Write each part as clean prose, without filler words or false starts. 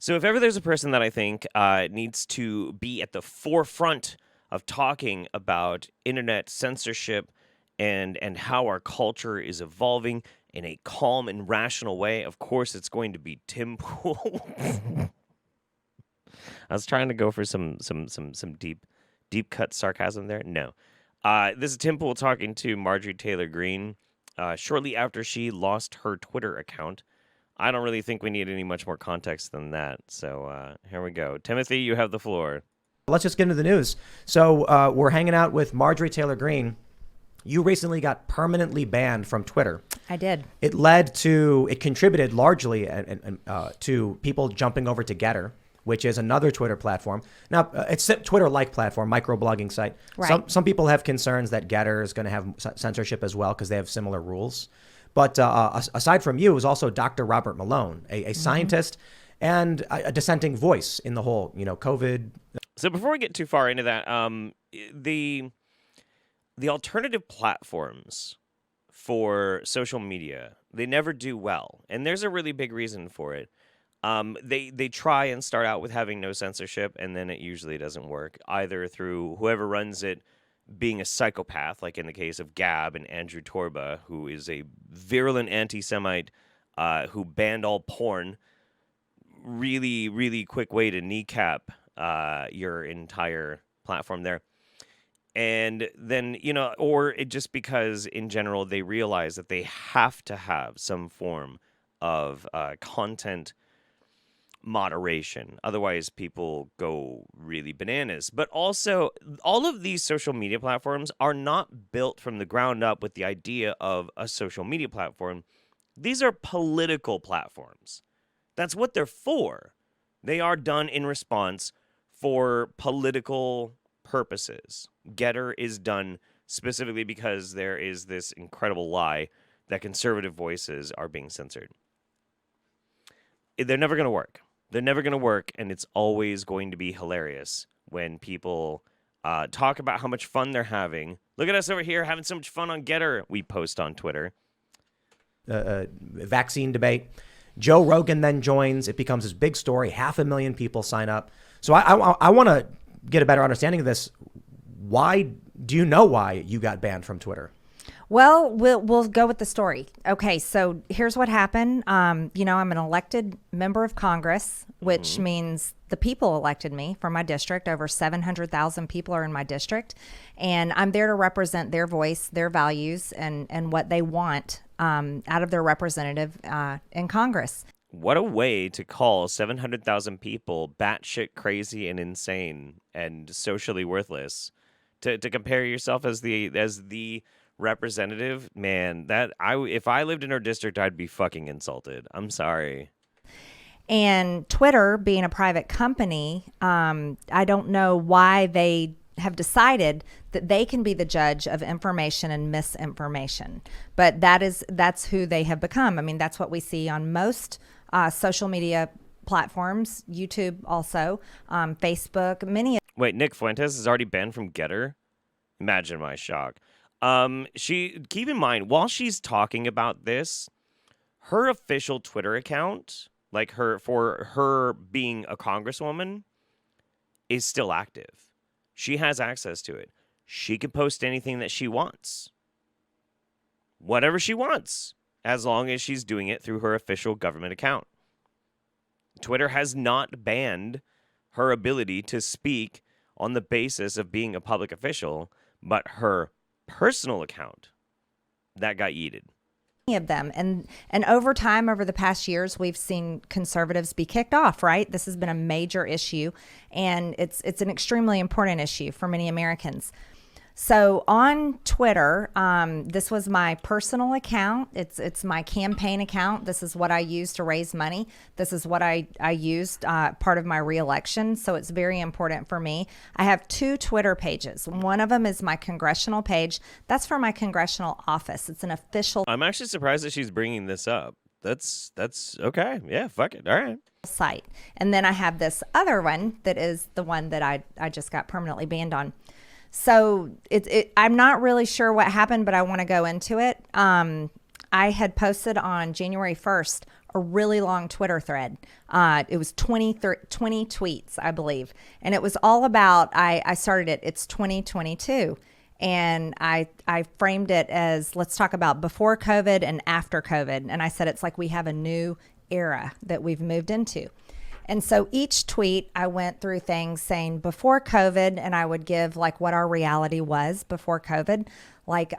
So if ever there's a person that I think needs to be at the forefront of talking about internet censorship and how our culture is evolving in a calm and rational way, of course it's going to be Tim Pool. I was trying to go for some deep cut sarcasm there. No. This is Tim Pool talking to Marjorie Taylor Greene shortly after she lost her Twitter account. I don't really think we need any much more context than that. So here we go. Timothy, you have the floor. Let's just get into the news. So we're hanging out with Marjorie Taylor Greene. You recently got permanently banned from Twitter. I did. It contributed largely to people jumping over to Getter, which is another Twitter platform. Now, it's a Twitter-like platform, microblogging site. Right. Some people have concerns that Getter is going to have censorship as well because they have similar rules. But aside from you, it was also Dr. Robert Malone, a scientist and a dissenting voice in the whole, COVID. So before we get too far into that, the alternative platforms for social media, they never do well. And there's a really big reason for it. They try and start out with having no censorship, and then it usually doesn't work, either through whoever runs it being a psychopath, like in the case of Gab and Andrew Torba, who is a virulent anti-Semite who banned all porn. Really, really quick way to kneecap your entire platform there. And then, or it just because in general they realize that they have to have some form of content moderation. Otherwise, people go really bananas. But also, all of these social media platforms are not built from the ground up with the idea of a social media platform. These are political platforms. That's what they're for. They are done in response for political purposes. Getter is done specifically because there is this incredible lie that conservative voices are being censored. They're never going to work. They're never going to work, and it's always going to be hilarious when people talk about how much fun they're having. Look at us over here having so much fun on Getter, we post on Twitter. Vaccine debate. Joe Rogan then joins. It becomes this big story. 500,000 people sign up. So I want to get a better understanding of this. Why do you know why you got banned from Twitter? Well, we'll go with the story. Okay, so here's what happened. I'm an elected member of Congress, which means the people elected me from my district. Over 700,000 people are in my district, and I'm there to represent their voice, their values, and what they want out of their representative in Congress. What a way to call 700,000 people batshit crazy and insane and socially worthless. To compare yourself as the representative, man, if I lived in her district, I'd be fucking insulted. I'm sorry. And Twitter, being a private company, I don't know why they have decided that they can be the judge of information and misinformation. But that's who they have become. I mean, that's what we see on most social media platforms, YouTube also, Facebook, many. Wait, Nick Fuentes is already banned from Getter? Imagine my shock. Keep in mind, while she's talking about this, her official Twitter account, like for her being a congresswoman, is still active. She has access to it. She can post anything that she wants. Whatever she wants, as long as she's doing it through her official government account. Twitter has not banned her ability to speak on the basis of being a public official, but her personal account that got yeeted. Of them, and over time, over the past years, we've seen conservatives be kicked off. Right, this has been a major issue, and it's an extremely important issue for many Americans. So on Twitter, this was my personal account. It's my campaign account. This is what I used to raise money. This is what I used part of my reelection. So it's very important for me. I have 2 Twitter pages. One of them is my congressional page. That's for my congressional office. It's an official. I'm actually surprised that she's bringing this up. That's okay. Yeah, fuck it. All right. Site. And then I have this other one that is the one that I just got permanently banned on. So I'm not really sure what happened, but I want to go into it. I had posted on January 1st a really long Twitter thread. It was 20 tweets, I believe. And it was all about, I started it, it's 2022. And I framed it as, let's talk about before COVID and after COVID. And I said, it's like we have a new era that we've moved into. And so each tweet, I went through things saying before COVID, and I would give like what our reality was before COVID. Like,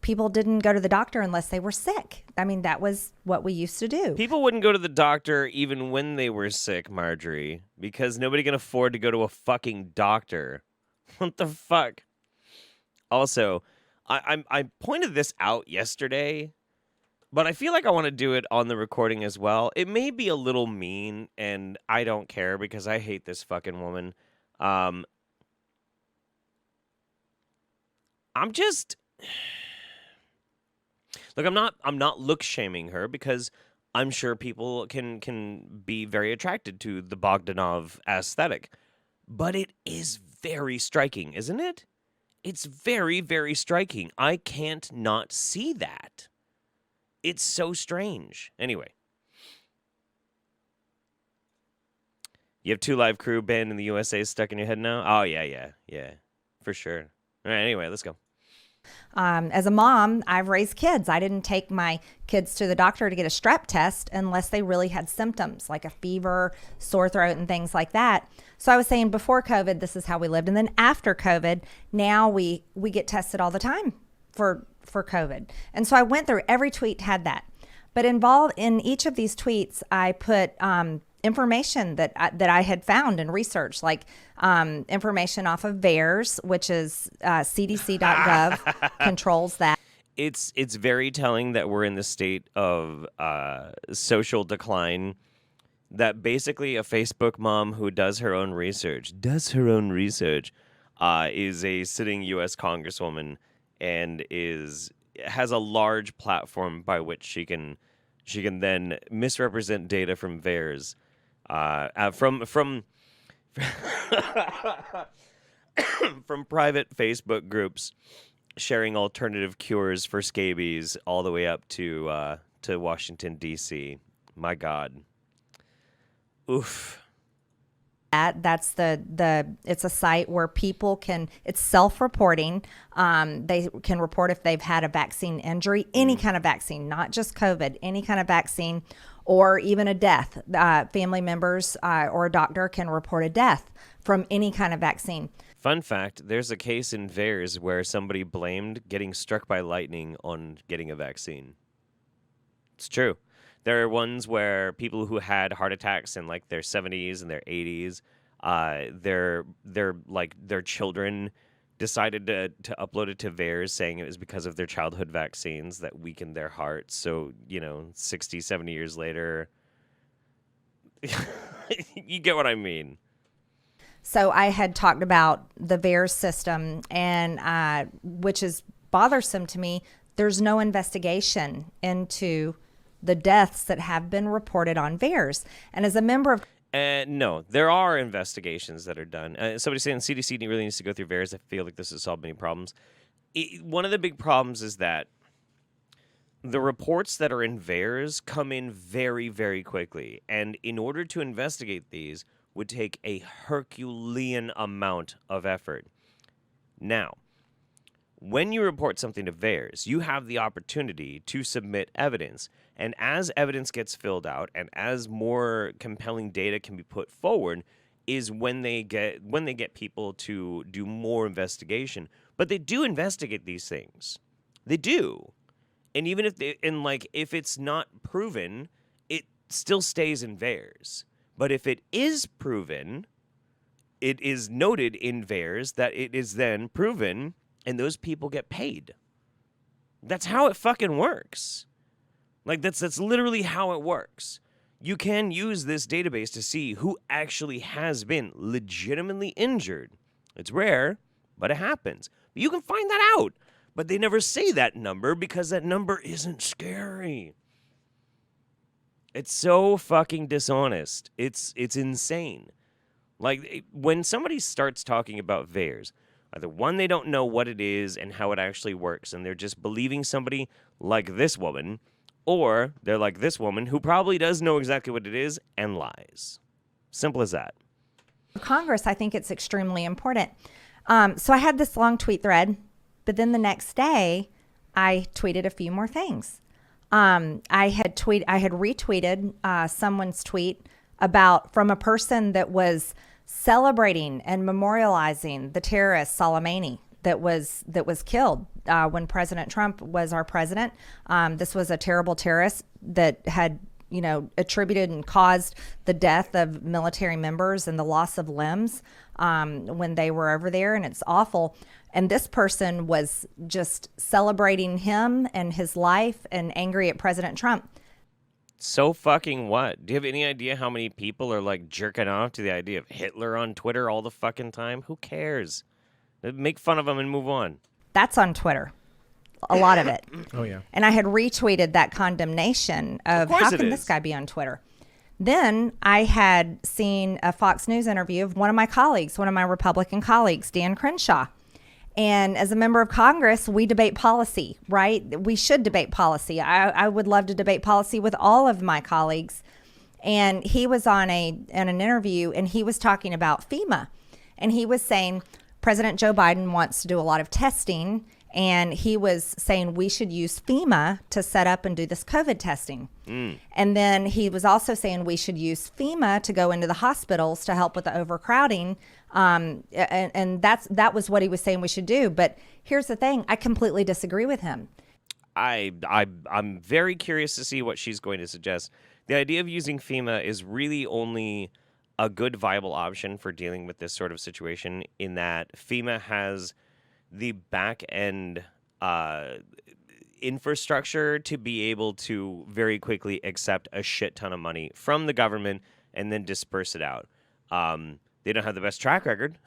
people didn't go to the doctor unless they were sick. I mean, that was what we used to do. People wouldn't go to the doctor even when they were sick, Marjorie, because nobody can afford to go to a fucking doctor. What the fuck? Also, I pointed this out yesterday, but I feel like I want to do it on the recording as well. It may be a little mean, and I don't care because I hate this fucking woman. I'm just look. I'm not look shaming her because I'm sure people can be very attracted to the Bogdanov aesthetic, but it is very striking, isn't it? It's very, very striking. I can't not see that. It's so strange. Anyway. You have 2 Live Crew banned in the USA stuck in your head now? Oh, yeah. For sure. All right, anyway, let's go. As a mom, I've raised kids. I didn't take my kids to the doctor to get a strep test unless they really had symptoms like a fever, sore throat, and things like that. So I was saying before COVID, this is how we lived. And then after COVID, now we get tested all the time for COVID. And so I went through every tweet had that. But involved in each of these tweets, I put information that I had found and researched, like information off of VAERS, which is CDC.gov, controls that. It's very telling that we're in the state of social decline, that basically a Facebook mom who does her own research, is a sitting U.S. Congresswoman and has a large platform by which she can then misrepresent data from VAERS. From private Facebook groups sharing alternative cures for scabies all the way up to Washington D.C. My God, oof. That's it's a site where people it's self-reporting. They can report if they've had a vaccine injury, any kind of vaccine, not just COVID, any kind of vaccine, or even a death. Family members or a doctor can report a death from any kind of vaccine. Fun fact, there's a case in VAERS where somebody blamed getting struck by lightning on getting a vaccine. It's true. There are ones where people who had heart attacks in like their 70s and their 80s, their children decided to upload it to VAERS saying it was because of their childhood vaccines that weakened their hearts. So, 60, 70 years later, you get what I mean. So I had talked about the VAERS system, and which is bothersome to me. There's no investigation into the deaths that have been reported on VAERS. And as a member of... no, there are investigations that are done. Somebody's saying CDC really needs to go through VAERS. I feel like this has solved many problems. One of the big problems is that the reports that are in VAERS come in very, very quickly. And in order to investigate these would take a Herculean amount of effort. Now, when you report something to VAERS, you have the opportunity to submit evidence. And as evidence gets filled out and as more compelling data can be put forward is when they get people to do more investigation. But they do investigate these things. They do. And even if it's not proven, it still stays in VAERS. But if it is proven, it is noted in VAERS that it is then proven, and those people get paid. That's how it fucking works. Like, that's literally how it works. You can use this database to see who actually has been legitimately injured. It's rare, but it happens. But you can find that out. But they never say that number because that number isn't scary. It's so fucking dishonest. It's insane. Like, when somebody starts talking about VAERS, either one, they don't know what it is and how it actually works, and they're just believing somebody like this woman, or they're like this woman who probably does know exactly what it is and lies. Simple as that. Congress, I think it's extremely important. So I had this long tweet thread, but then the next day I tweeted a few more things. I had retweeted someone's tweet from a person that was celebrating and memorializing the terrorist Soleimani that was killed when President Trump was our president. This was a terrible terrorist that had attributed and caused the death of military members and the loss of limbs when they were over there, and it's awful. And this person was just celebrating him and his life and angry at President Trump. So fucking what? Do you have any idea how many people are like jerking off to the idea of Hitler on Twitter all the fucking time? Who cares? Make fun of him and move on. That's on Twitter. A lot of it. Oh, yeah. And I had retweeted that condemnation of how can this guy be on Twitter? Then I had seen a Fox News interview of one of my Republican colleagues, Dan Crenshaw. And as a member of Congress, we debate policy, right? We should debate policy. I would love to debate policy with all of my colleagues. And he was in an interview, and he was talking about FEMA. And he was saying President Joe Biden wants to do a lot of testing, and he was saying we should use FEMA to set up and do this COVID testing. And then he was also saying we should use FEMA to go into the hospitals to help with the overcrowding. And that was what he was saying we should do. But here's the thing. I completely disagree with him. I'm very curious to see what she's going to suggest. The idea of using FEMA is really only a good viable option for dealing with this sort of situation, in that FEMA has the back end infrastructure to be able to very quickly accept a shit ton of money from the government and then disperse it out. They don't have the best track record.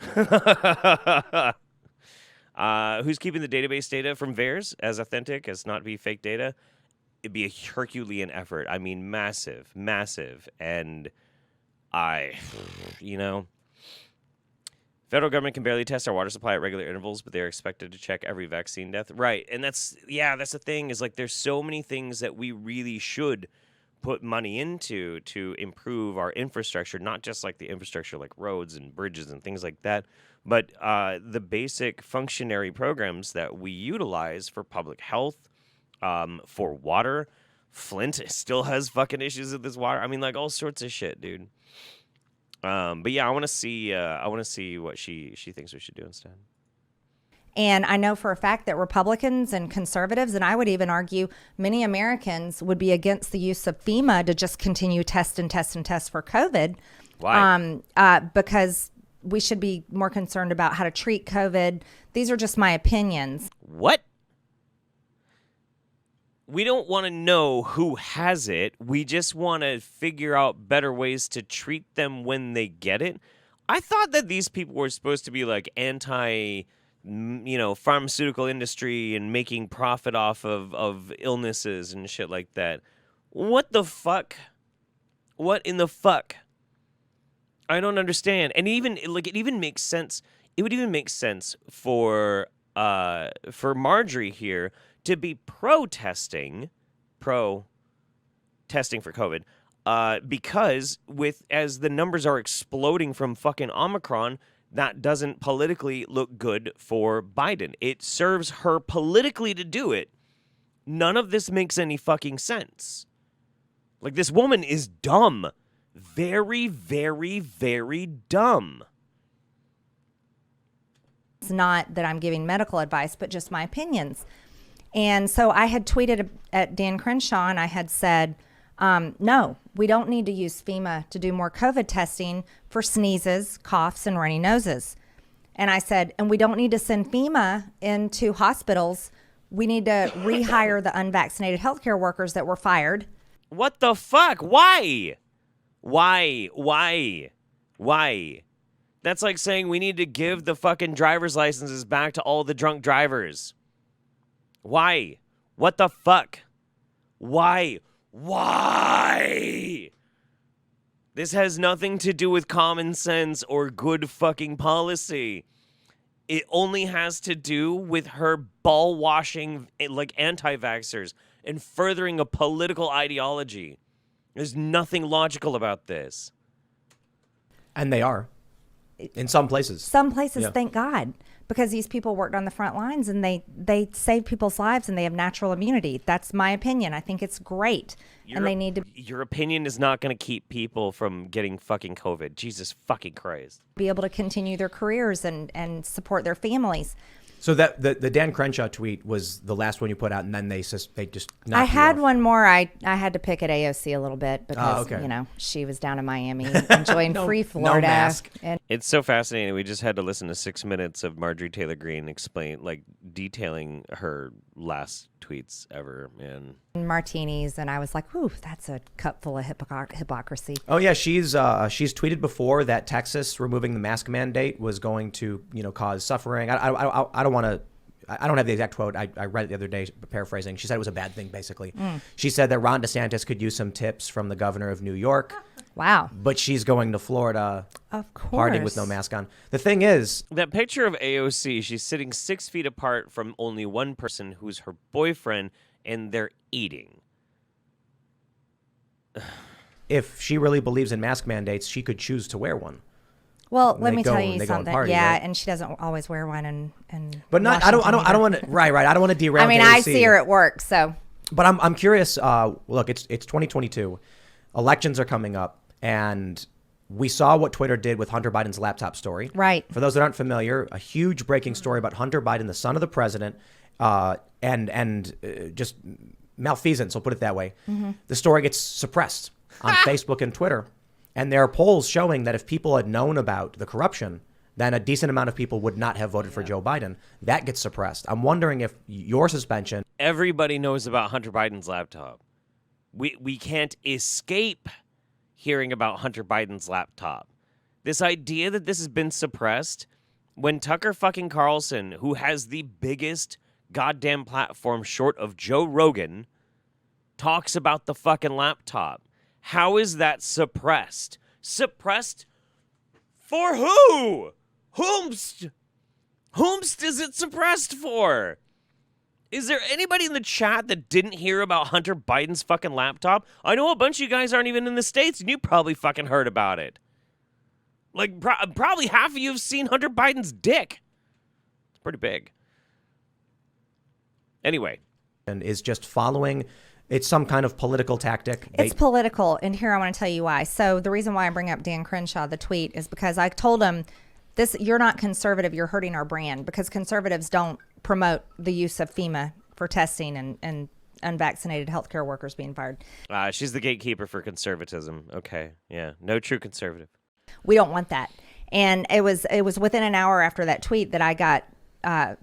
Who's keeping the database data from VAERS as authentic as not be fake data? It'd be a Herculean effort. I mean, massive. And federal government can barely test our water supply at regular intervals, but they're expected to check every vaccine death. Right. And that's the thing, is like there's so many things that we really should put money into to improve our infrastructure, not just like the infrastructure like roads and bridges and things like that, but the basic functionary programs that we utilize for public health, for water. Flint still has fucking issues with this water. I mean, like all sorts of shit, dude. But yeah, I want to see what she thinks we should do instead. And I know for a fact that Republicans and conservatives, and I would even argue many Americans, would be against the use of FEMA to just continue test for COVID. Why? Because we should be more concerned about how to treat COVID. These are just my opinions. What? We don't want to know who has it. We just want to figure out better ways to treat them when they get it. I thought that these people were supposed to be like anti, pharmaceutical industry and making profit off of illnesses and shit like that. What the fuck? What in the fuck? I don't understand. And it even makes sense. It would even make sense for Marjorie here to be protesting for COVID, because as the numbers are exploding from fucking Omicron, that doesn't politically look good for Biden. It serves her politically to do it. None of this makes any fucking sense. Like, this woman is dumb. Very, very, very dumb. It's not that I'm giving medical advice, but just my opinions. And so I had tweeted at Dan Crenshaw, and I had said, no, we don't need to use FEMA to do more COVID testing for sneezes, coughs, and runny noses. And I said, and we don't need to send FEMA into hospitals. We need to rehire the unvaccinated healthcare workers that were fired. What the fuck? Why? That's like saying we need to give the fucking driver's licenses back to all the drunk drivers. Why? What the fuck? Why? This has nothing to do with common sense or good fucking policy. It only has to do with her ball washing like anti-vaxxers and furthering a political ideology. There's nothing logical about this. And they are. In some places. Some places, Yeah. thank God, because these people worked on the front lines and they saved people's lives and they have natural immunity. That's my opinion. I think it's great. And they need to Your opinion is not going to keep people from getting fucking COVID. Jesus fucking Christ. be able to continue their careers and support their families. So that the Dan Crenshaw tweet was the last one you put out, and then they just knocked I you had off. one more. I had to pick at AOC a little bit because, okay. you know, she was down in Miami enjoying free no Florida. mask. And It's so fascinating. We just had to listen to 6 minutes of Marjorie Taylor Greene detailing her last tweets ever, man. martinis. And I was like, ooh, that's a cup full of hypocrisy. Oh yeah, she's tweeted before that Texas removing the mask mandate was going to cause suffering. I don't want to. I don't have the exact quote. I read it the other day, paraphrasing. She said it was a bad thing, basically. She said that Ron DeSantis could use some tips from the governor of New York, Wow. but she's going to Florida, Of course. partying with no mask on. The thing is, That picture of AOC, she's sitting 6 feet apart from only one person who's her boyfriend, and they're eating. if she really believes in mask mandates, she could choose to wear one. Well, let They me go- tell they you go and something. party, Yeah, right? and she doesn't always wear one and But not. I don't want to. Right. I don't want to derail. I mean, I AOC. see her at work, so But I'm curious. Look, it's 2022. Elections are coming up, and we saw what Twitter did with Hunter Biden's laptop story. Right. For those that aren't familiar, a huge breaking story about Hunter Biden, the son of the president, and just malfeasance. I'll put it that way. The story gets suppressed on Facebook and Twitter, and there are polls showing that if people had known about the corruption, then a decent amount of people would not have voted for Joe Biden. That gets suppressed. I'm wondering if your suspension. Everybody knows about Hunter Biden's laptop. We can't escape hearing about Hunter Biden's laptop. This idea that this has been suppressed when Tucker fucking Carlson, who has the biggest goddamn platform short of Joe Rogan, talks about the fucking laptop. How is that suppressed? Suppressed for who? Whomst is it suppressed for? Is there anybody in the chat that didn't hear about Hunter Biden's fucking laptop? I know a bunch of you guys aren't even in the States, and you probably fucking heard about it. Like, probably half of you have seen Hunter Biden's dick. It's pretty big. Anyway. And is just following. It's some kind of political tactic. it's political. And here I want to tell you why. So the reason why I bring up Dan Crenshaw, the tweet, is because I told him, "This, you're not conservative. You're hurting our brand," because conservatives don't promote the use of FEMA for testing and unvaccinated healthcare workers being fired. She's the gatekeeper for conservatism. Okay, yeah. No true conservative. We don't want that. And it was within an hour after that tweet that I got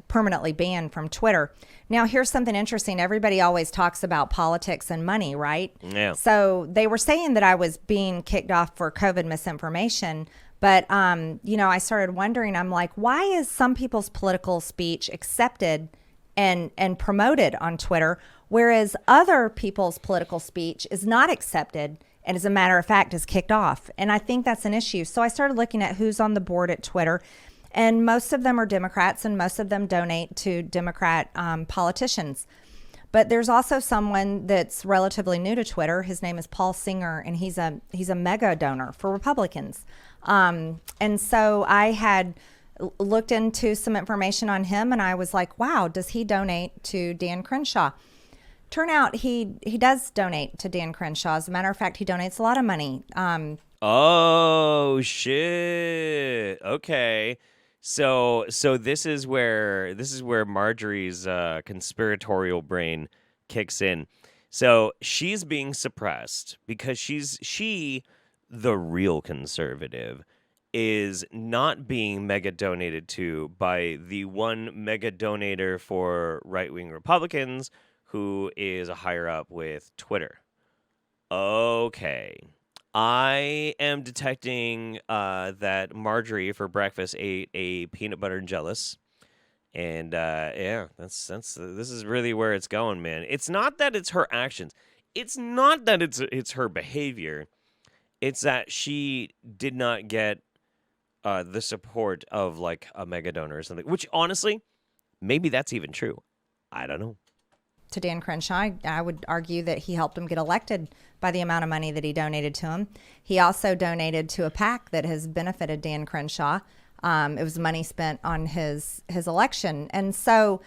permanently banned from Twitter. Now, here's something interesting. Everybody always talks about politics and money, right? Yeah. So they were saying that I was being kicked off for COVID misinformation. But, I started wondering, I'm like, why is some people's political speech accepted and promoted on Twitter, whereas other people's political speech is not accepted and, as a matter of fact, is kicked off? And I think that's an issue. So I started looking at who's on the board at Twitter. And most of them are Democrats, and most of them donate to Democrat politicians. But there's also someone that's relatively new to Twitter. His name is Paul Singer, and he's a mega donor for Republicans. And so I had looked into some information on him, and I was like, wow, does he donate to Dan Crenshaw? Turn out he does donate to Dan Crenshaw. As a matter of fact, he donates a lot of money. Oh shit. Okay. So this is where Marjorie's conspiratorial brain kicks in. So she's being suppressed because she, the real conservative, is not being mega donated to by the one mega donator for right-wing Republicans who is a higher up with Twitter. Okay. I am detecting that Marjorie for breakfast ate a peanut butter and jellies, and this is really where it's going, man. It's not that it's her actions. It's not that it's her behavior. It's that she did not get the support of like a mega donor or something. Which honestly, maybe that's even true. I don't know. to Dan Crenshaw. I would argue that he helped him get elected by the amount of money that he donated to him. He also donated to a PAC that has benefited Dan Crenshaw. It was money spent on his election. And so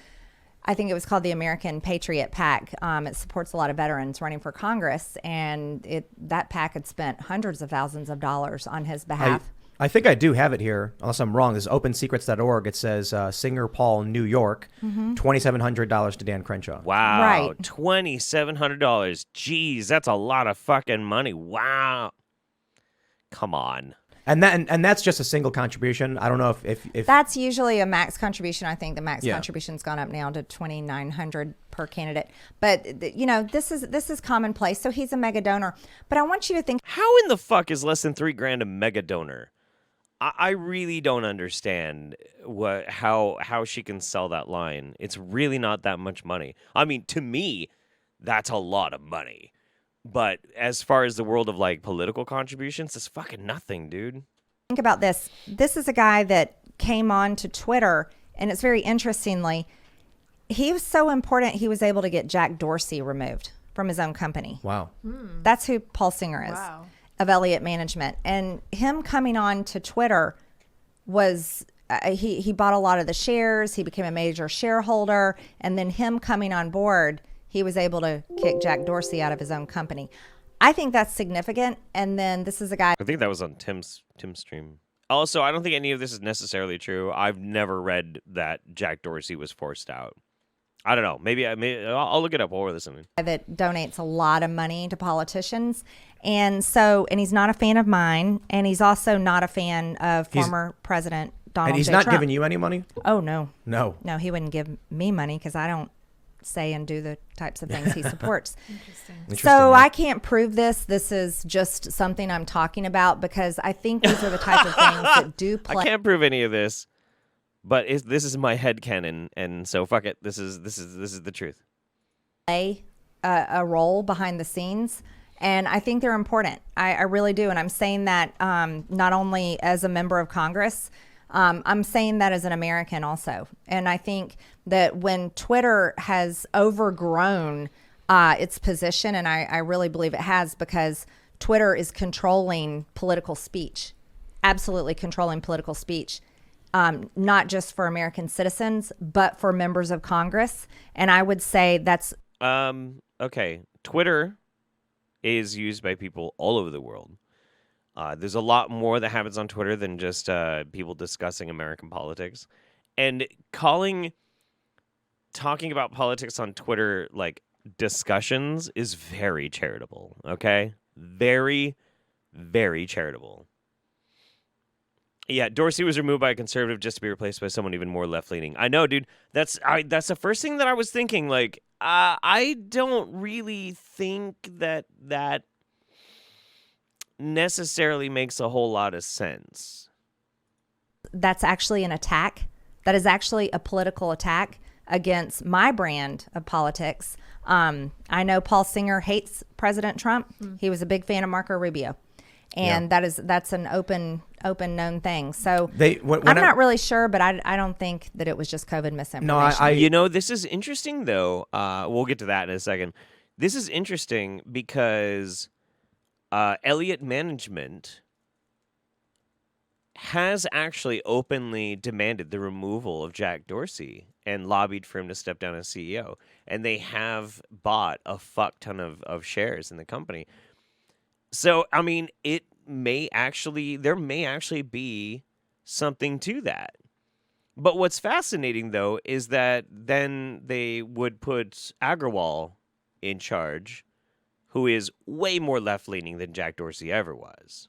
I think it was called the American Patriot PAC. It supports a lot of veterans running for Congress, and that PAC had spent hundreds of thousands of dollars on his behalf. I think I do have it here, unless I'm wrong. This is opensecrets.org. It says Singer Paul, New York, $2,700 to Dan Crenshaw. Wow. Right. $2,700. Jeez, that's a lot of fucking money. Wow. Come on. And that's just a single contribution. I don't know if That's usually a max contribution. I think the max Yeah. contribution's gone up now to $2,900 per candidate. But this is commonplace. So he's a mega donor. But I want you to think, How in the fuck is less than $3,000 a mega donor? I really don't understand how she can sell that line. It's really not that much money. I mean, to me, that's a lot of money. But as far as the world of like political contributions, it's fucking nothing, dude. think about this. This is a guy that came on to Twitter, and it's very interestingly, he was so important he was able to get Jack Dorsey removed from his own company. wow. That's who Paul Singer is. Wow. Of Elliott Management. And him coming on to Twitter was he bought a lot of the shares. He became a major shareholder. And then him coming on board, he was able to kick Jack Dorsey out of his own company. I think that's significant. And then this is a guy. I think that was on Tim's stream. Also, I don't think any of this is necessarily true. I've never read that Jack Dorsey was forced out. I don't know. Maybe I'll look it up while we're listening. That donates a lot of money to politicians. And he's not a fan of mine. And he's also not a fan of former President Donald And he's J. not Trump. giving you any money? Oh, no. No. No, he wouldn't give me money because I don't say and do the types of things he supports. Interesting, So yeah. I can't prove this. This is just something I'm talking about because I think these are the type of things that do play. I can't prove any of this, but this is my headcanon, and so fuck it. This is the truth. Play a role behind the scenes, and I think they're important. I really do, and I'm saying that not only as a member of Congress, I'm saying that as an American also. And I think that when Twitter has overgrown its position, and I really believe it has, because Twitter is controlling political speech, absolutely controlling political speech. Not just for American citizens, but for members of Congress. And I would say that's... Okay. Twitter is used by people all over the world. There's a lot more that happens on Twitter than just people discussing American politics. And talking about politics on Twitter, like discussions, is very charitable, okay? Very, very charitable. Yeah, Dorsey was removed by a conservative just to be replaced by someone even more left-leaning. I know, dude. That's the first thing that I was thinking. Like, I don't really think that necessarily makes a whole lot of sense. That's actually an attack. That is actually a political attack against my brand of politics. I know Paul Singer hates President Trump. He was a big fan of Marco Rubio. And that's an open known thing. So I'm not really sure, but I don't think that it was just COVID misinformation. No, this is interesting though. We'll get to that in a second. This is interesting because Elliott Management has actually openly demanded the removal of Jack Dorsey and lobbied for him to step down as CEO. And they have bought a fuck ton of shares in the company. So, I mean, there may actually be something to that. But what's fascinating, though, is that then they would put Agrawal in charge, who is way more left-leaning than Jack Dorsey ever was.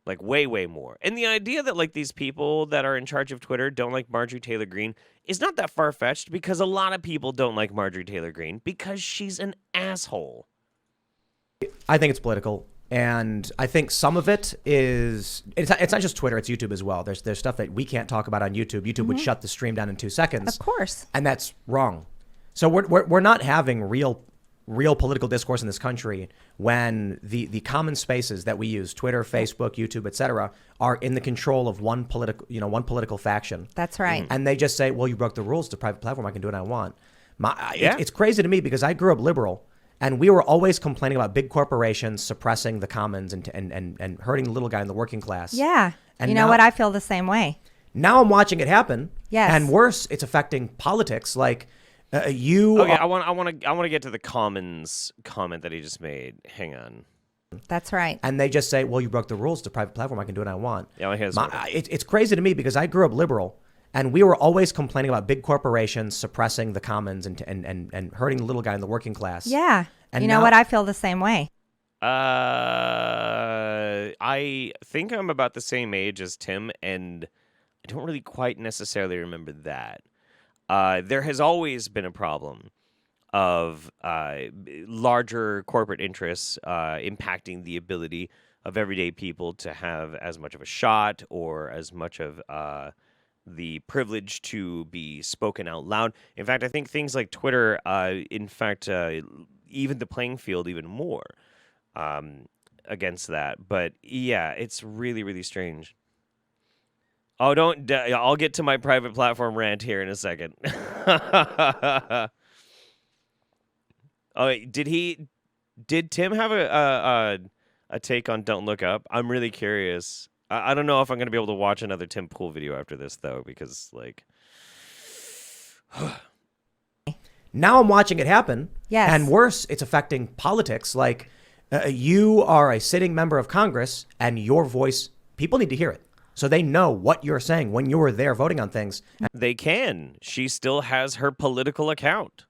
Like, way, way more. And the idea that, like, these people that are in charge of Twitter don't like Marjorie Taylor Greene is not that far-fetched, because a lot of people don't like Marjorie Taylor Greene because she's an asshole. I think it's political, and I think some of it is it's not just Twitter, it's YouTube as well. There's stuff that we can't talk about on YouTube. YouTube would shut the stream down in 2 seconds. Of course. And that's wrong. So we're not having real political discourse in this country when the common spaces that we use, Twitter, Facebook, YouTube, etc., are in the control of one political faction. That's right. And they just say, well, you broke the rules. It's a private platform. I can do what I want. Yeah. It's crazy to me because I grew up liberal, and we were always complaining about big corporations suppressing the commons and hurting the little guy in the working class. Yeah. And you know what? I feel the same way. Now I'm watching it happen. Yes. And worse, it's affecting politics. Like Okay, I want to get to the commons comment that he just made. Hang on. That's right. And they just say, well, you broke the rules. It's a private platform. I can do what I want. Yeah, It's crazy to me because I grew up liberal, and we were always complaining about big corporations suppressing the commons and hurting the little guy in the working class. Yeah. And you know what? I feel the same way. I think I'm about the same age as Tim, and I don't really quite necessarily remember that. There has always been a problem of larger corporate interests impacting the ability of everyday people to have as much of a shot or as much of the privilege to be spoken out loud. In fact, I think things like Twitter, even the playing field even more against that. But yeah, it's really, really strange. Oh, I'll get to my private platform rant here in a second. Oh, did Tim have a take on Don't Look Up? I'm really curious. I don't know if I'm going to be able to watch another Tim Pool video after this, though, because, like... Now I'm watching it happen. Yes. And worse, it's affecting politics. Like, you are a sitting member of Congress, and your voice, people need to hear it. So they know what you're saying when you were there voting on things. They can. She still has her political account.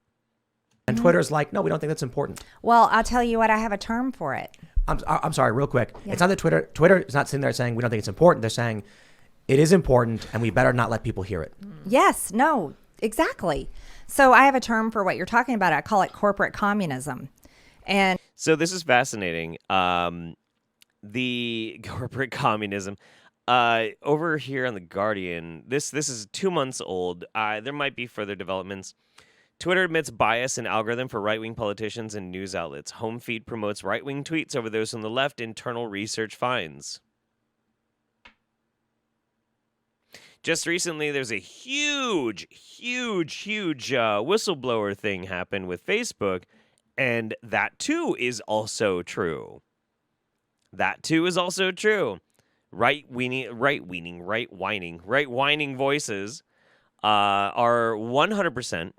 And Twitter's like, no, we don't think that's important. Well, I'll tell you what, I have a term for it. I'm sorry, real quick. Yeah. It's not that Twitter is not sitting there saying we don't think it's important. They're saying it is important, and we better not let people hear it. Yes, no, exactly. So I have a term for what you're talking about. I call it corporate communism. And so this is fascinating. The corporate communism. Over here on The Guardian, this is 2 months old. There might be further developments. Twitter admits bias in algorithm for right-wing politicians and news outlets. Home feed promotes right-wing tweets over those on the left. Internal research finds. Just recently, there's a huge whistleblower thing happened with Facebook, and that too is also true. Right-whining voices are 100%,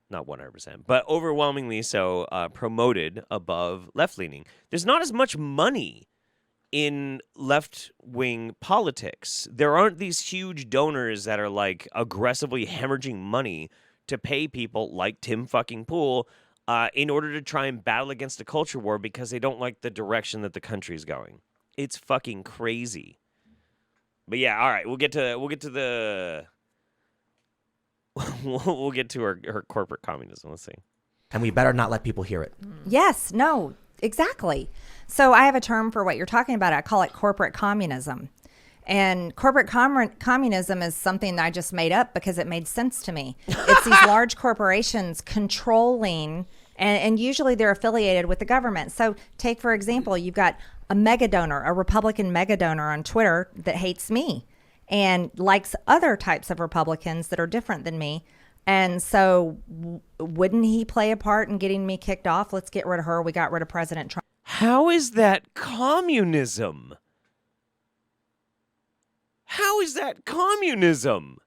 not 100%, but overwhelmingly so promoted above left-leaning. There's not as much money in left-wing politics. There aren't these huge donors that are like aggressively hemorrhaging money to pay people like Tim fucking Pool in order to try and battle against a culture war because they don't like the direction that the country's going. It's fucking crazy. But yeah, all right, we'll get to her corporate communism. Let's see. And we better not let people hear it. yes, no, exactly. So I have a term for what you're talking about. I call it corporate communism. And corporate communism is something that I just made up because it made sense to me. It's these large corporations controlling, and usually they're affiliated with the government. So take, for example, you've got a mega donor, a Republican mega donor on Twitter that hates me and likes other types of Republicans that are different than me. And so wouldn't he play a part in getting me kicked off? Let's get rid of her. We got rid of President Trump. How is that communism? How is that communism?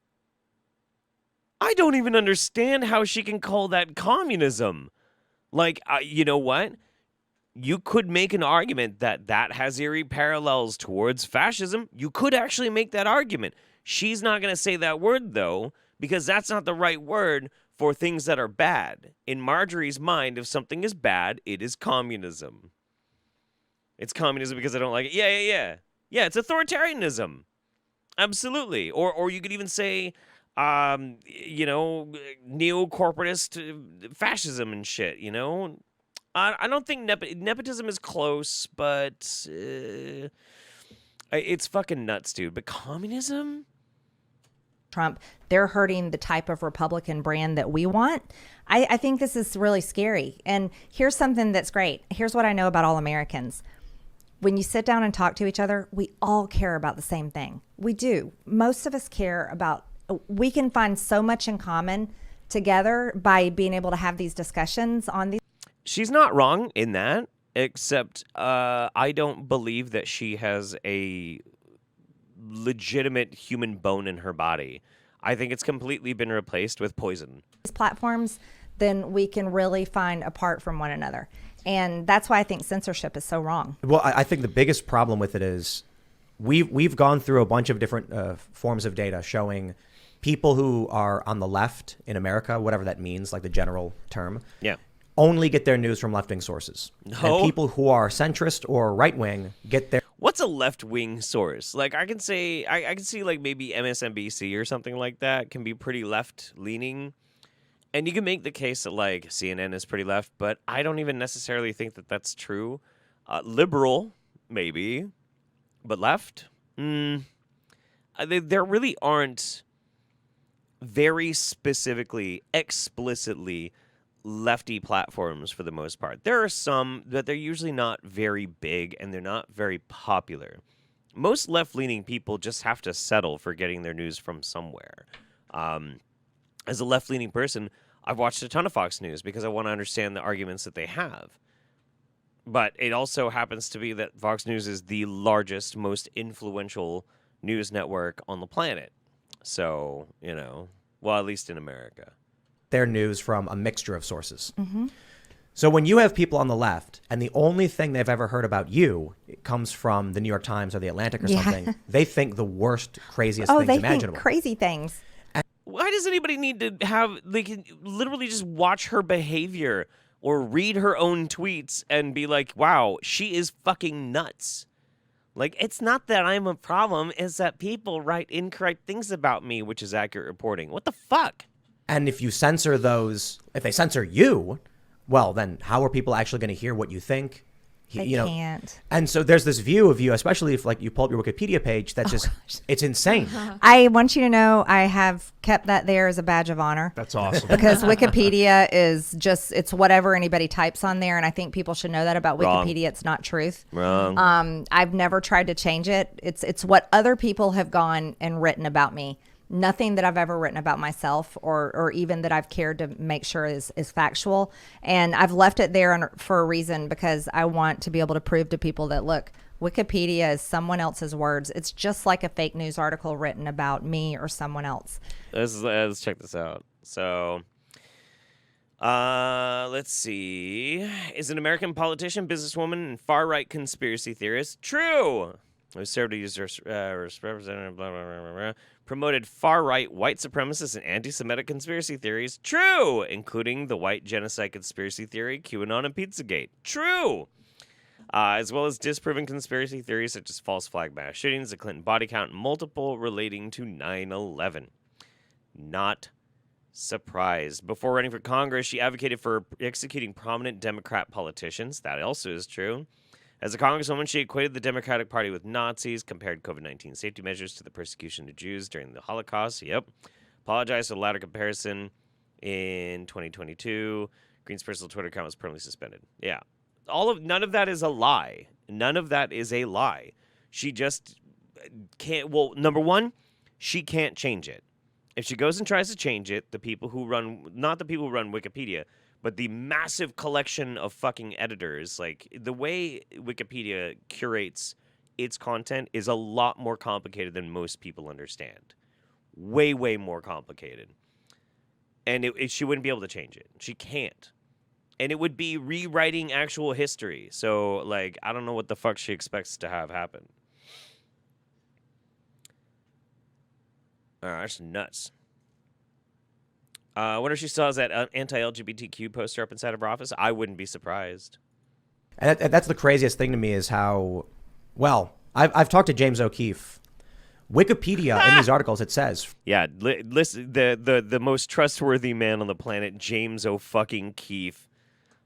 I don't even understand how she can call that communism. Like, you know what? You could make an argument that that has eerie parallels towards fascism. You could actually make that argument. She's not going to say that word, though, because that's not the right word for things that are bad. In Marjorie's mind, if something is bad, it is communism. It's communism because I don't like it. Yeah, it's authoritarianism. Absolutely. Or you could even say, neo-corporatist fascism and shit, you know? I don't think nepotism is close, but it's fucking nuts, dude. But communism? Trump, they're hurting the type of Republican brand that we want. I think this is really scary. And here's something that's great. Here's what I know about all Americans. When you sit down and talk to each other, we all care about the same thing. We do. Most of us care about, we can find so much in common together by being able to have these discussions on these. She's not wrong in that, except I don't believe that she has a legitimate human bone in her body. I think it's completely been replaced with poison. Platforms, then we can really find apart from one another. And that's why I think censorship is so wrong. Well, I think the biggest problem with it is we've gone through a bunch of different forms of data showing people who are on the left in America, whatever that means, like the general term, only get their news from left-wing sources. No. And people who are centrist or right-wing get their... What's a left-wing source? Like, I can say, I can see like maybe MSNBC or something like that can be pretty left-leaning. And you can make the case that like CNN is pretty left, but I don't even necessarily think that that's true. Liberal, maybe, but left? There really aren't very specifically, explicitly lefty platforms for the most part. There are some, but they're usually not very big and they're not very popular. Most left-leaning people just have to settle for getting their news from somewhere. As a left-leaning person, I've watched a ton of Fox News because I want to understand the arguments that they have. But it also happens to be that Fox News is the largest, most influential news network on the planet. So, well, at least in America. Their news from a mixture of sources. So when you have people on the left and the only thing they've ever heard about you comes from the New York Times or the Atlantic or something, they think the worst, craziest things imaginable. Think crazy things. Why does anybody need to have, they can literally just watch her behavior or read her own tweets and be like, wow, she is fucking nuts. Like, it's not that I'm a problem, it's that people write incorrect things about me, which is accurate reporting. What the fuck? And if you censor those, if they censor you, well, then how are people actually going to hear what you think? They can't. And so there's this view of you, especially if like you pull up your Wikipedia page, that's just, it's insane. I want you to know I have kept that there as a badge of honor. That's awesome. Because Wikipedia is just, it's whatever anybody types on there. And I think people should know that about Wrong. Wikipedia. It's not truth. Wrong. I've never tried to change it. It's what other people have gone and written about me. Nothing that I've ever written about myself or even that I've cared to make sure is factual. And I've left it there for a reason because I want to be able to prove to people that, look, Wikipedia is someone else's words. It's just like a fake news article written about me or someone else. Let's check this out. So, let's see. Is an American politician, businesswoman, and far-right conspiracy theorist true? Who served as representative, blah, blah, blah, blah, blah. Promoted far-right white supremacist and anti-Semitic conspiracy theories. True! Including the white genocide conspiracy theory, QAnon, and Pizzagate. True! As well as disproven conspiracy theories such as false flag mass shootings, the Clinton body count, and multiple relating to 9/11. Not surprised. Before running for Congress, she advocated for executing prominent Democrat politicians. That also is true. As a congresswoman, she equated the Democratic Party with Nazis, compared COVID-19 safety measures to the persecution of Jews during the Holocaust. Yep. Apologized for the latter comparison in 2022. Greene's personal Twitter account was permanently suspended. Yeah. None of that is a lie. None of that is a lie. She just can't. Well, number one, she can't change it. If she goes and tries to change it, not the people who run Wikipedia, but the massive collection of fucking editors, like the way Wikipedia curates its content is a lot more complicated than most people understand. Way, way more complicated. And she wouldn't be able to change it. She can't. And it would be rewriting actual history. So, like, I don't know what the fuck she expects to have happen. That's nuts. I wonder if she still has that anti-LGBTQ poster up inside of her office. I wouldn't be surprised. And that's the craziest thing to me is how, well, I've talked to James O'Keefe. Wikipedia, in these articles, it says. Yeah, listen, the most trustworthy man on the planet, James O'Keefe.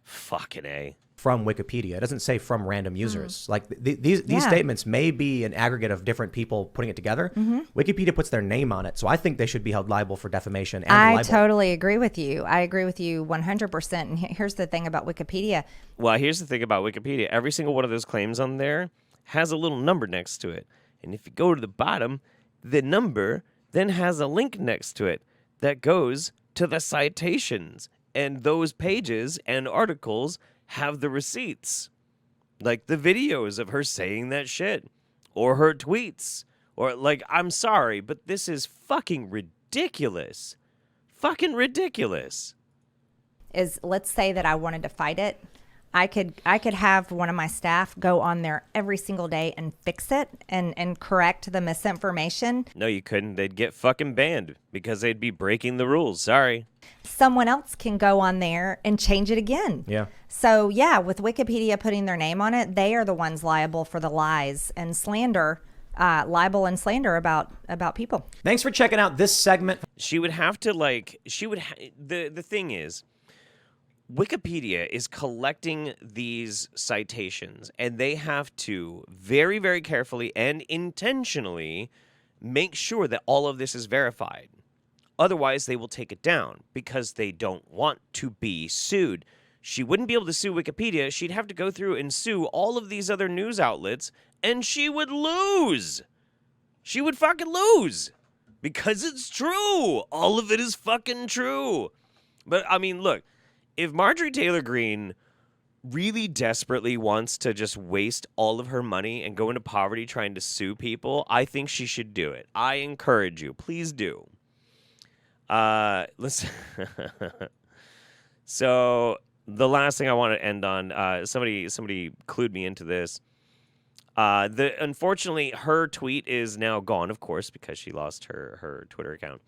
Fucking A. From Wikipedia. It doesn't say from random users. Like these statements may be an aggregate of different people putting it together. Wikipedia puts their name on it. So I think they should be held liable for defamation and libel. I totally agree with you. I agree with you 100%. And here's the thing about Wikipedia. Well, here's the thing about Wikipedia. Every single one of those claims on there has a little number next to it. And if you go to the bottom, the number then has a link next to it that goes to the citations. And those pages and articles have the receipts. Like the videos of her saying that shit. Or her tweets. Or like, I'm sorry, but this is fucking ridiculous. Fucking ridiculous. Is let's say that I wanted to fight it. I could have one of my staff go on there every single day and fix it and correct the misinformation. No, you couldn't. They'd get fucking banned because they'd be breaking the rules. Sorry. Someone else can go on there and change it again. Yeah. So yeah, with Wikipedia putting their name on it, they are the ones liable for the lies and slander, libel and slander about people. Thanks for checking out this segment. She would have to the thing is, Wikipedia is collecting these citations, and they have to very, very carefully and intentionally make sure that all of this is verified. Otherwise, they will take it down because they don't want to be sued. She wouldn't be able to sue Wikipedia. She'd have to go through and sue all of these other news outlets, and she would lose. She would fucking lose because it's true. All of it is fucking true. But, I mean, look. If Marjorie Taylor Greene really desperately wants to just waste all of her money and go into poverty trying to sue people, I think she should do it. I encourage you. Please do. Listen. So the last thing I want to end on, somebody clued me into this. Unfortunately, her tweet is now gone, of course, because she lost her Twitter account.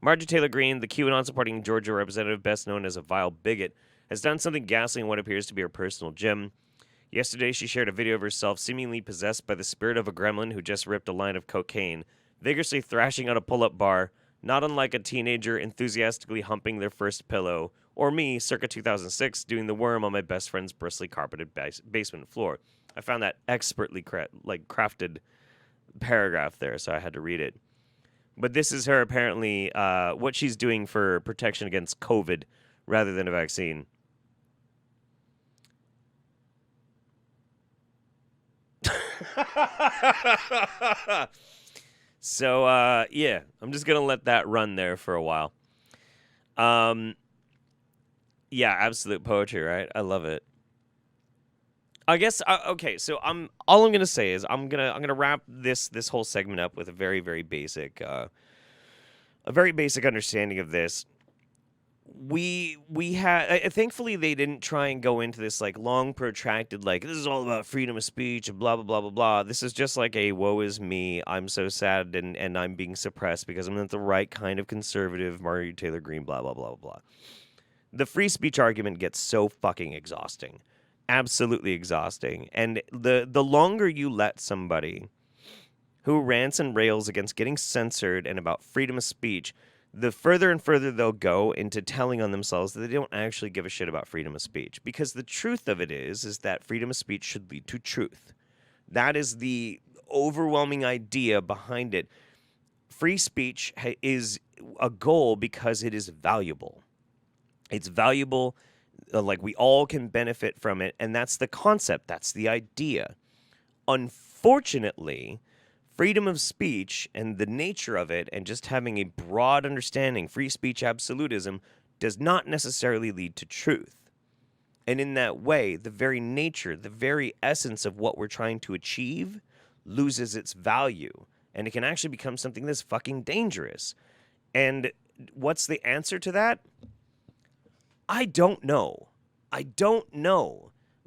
Marjorie Taylor Greene, the QAnon-supporting Georgia representative best known as a vile bigot, has done something ghastly in what appears to be her personal gym. Yesterday, she shared a video of herself seemingly possessed by the spirit of a gremlin who just ripped a line of cocaine, vigorously thrashing on a pull-up bar, not unlike a teenager enthusiastically humping their first pillow, or me, circa 2006, doing the worm on my best friend's bristly carpeted basement floor. I found that expertly crafted paragraph there, so I had to read it. But this is her apparently what she's doing for protection against COVID rather than a vaccine. So, yeah, I'm just going to let that run there for a while. Yeah, absolute poetry, right? I love it. I guess okay. So all I'm gonna say is I'm gonna wrap this whole segment up with a very basic understanding of this. We had thankfully they didn't try and go into this like long protracted like this is all about freedom of speech and blah blah blah blah blah. This is just like a woe is me. I'm so sad and I'm being suppressed because I'm not the right kind of conservative. Marjorie Taylor Greene. Blah blah blah blah blah. The free speech argument gets so fucking exhausting. Absolutely exhausting. And the longer you let somebody who rants and rails against getting censored and about freedom of speech, the further and further they'll go into telling on themselves that they don't actually give a shit about freedom of speech. Because the truth of it is that freedom of speech should lead to truth. That is the overwhelming idea behind it. Free speech is a goal because it is valuable. It's valuable. Like we all can benefit from it, and that's the concept, that's the idea. Unfortunately, freedom of speech and the nature of it and just having a broad understanding, free speech absolutism, does not necessarily lead to truth. And in that way, the very nature, the very essence of what we're trying to achieve loses its value, and it can actually become something that's fucking dangerous. And what's the answer to that? I don't know.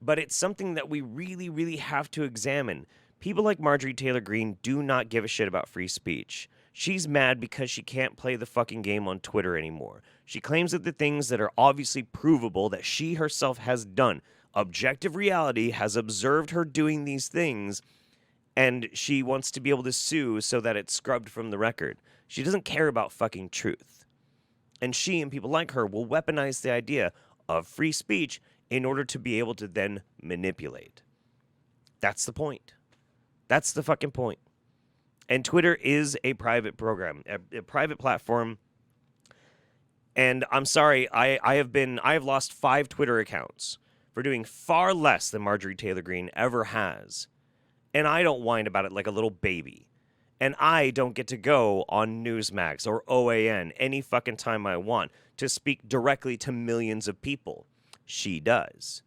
But it's something that we really have to examine. People like Marjorie Taylor Greene do not give a shit about free speech. She's mad because she can't play the fucking game on Twitter anymore. She claims that the things that are obviously provable that she herself has done, objective reality has observed her doing these things, and she wants to be able to sue so that it's scrubbed from the record. She doesn't care about fucking truth. And she and people like her will weaponize the idea of free speech in order to be able to then manipulate. That's the point. That's the fucking point. And Twitter is a private program, a private platform. And I'm sorry, I have lost 5 Twitter accounts for doing far less than Marjorie Taylor Greene ever has. And I don't whine about it like a little baby. And I don't get to go on Newsmax or OAN any fucking time I want. to speak directly to millions of people. She does.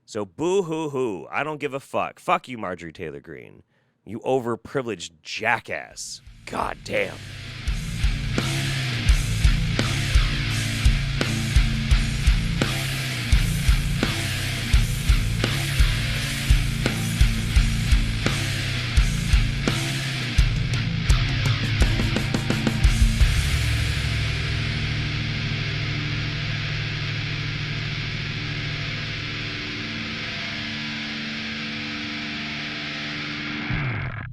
So boo-hoo-hoo. I don't give a fuck. Fuck you, Marjorie Taylor Greene. You overprivileged jackass. God damn.